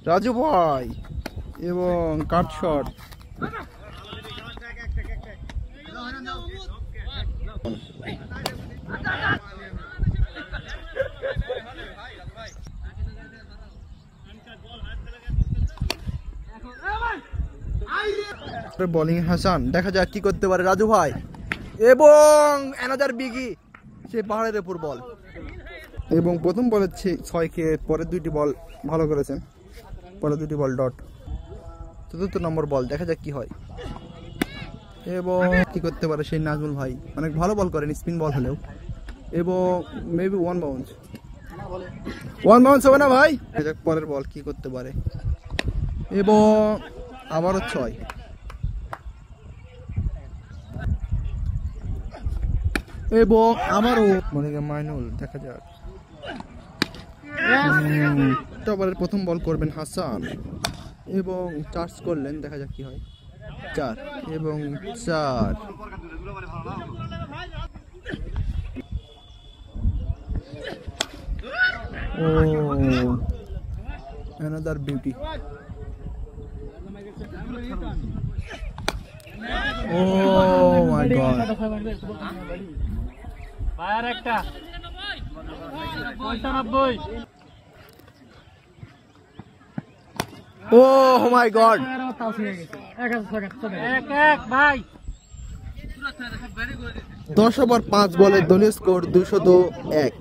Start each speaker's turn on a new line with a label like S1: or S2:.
S1: রাজু ভাই এবং কাট shot. Bowling Hasan, দেখা যাক কি করতে পারে রাজু ভাই এবং অ্যানাদার বিগি, সে পাহাড়ের উপর বল এবং প্রথম বলের 6 খেয়ে পরের 2টি বল ভালো করেছেন, পরের 2টি বল ডট। চতুর্থ নম্বর বল, দেখা যাক কি হয় এবং কি করতে পারে সেই নাজমুল ভাই, অনেক ভালো বল করেন স্পিন বল হলেও, এবং মেবি 1 বাউন্স হবে না ভাই। দেখা যাক পরের বল কি করতে পারে এবং আবারও 6 এবং আমারও মাইনুল। দেখা যাক ওভারের প্রথম বল করবেন হাসান এবং চার্জ করলেন, দেখা যাক কি হয়। 4 এবং 4 ও অ্যানাদার বিউটি। ও মাই গড,
S2: ফায়ার একটা 95।
S1: ও মাই গড,
S2: 1-1 ভাই।
S1: 10 ওভার 5 বলে দলীয় স্কোর 201।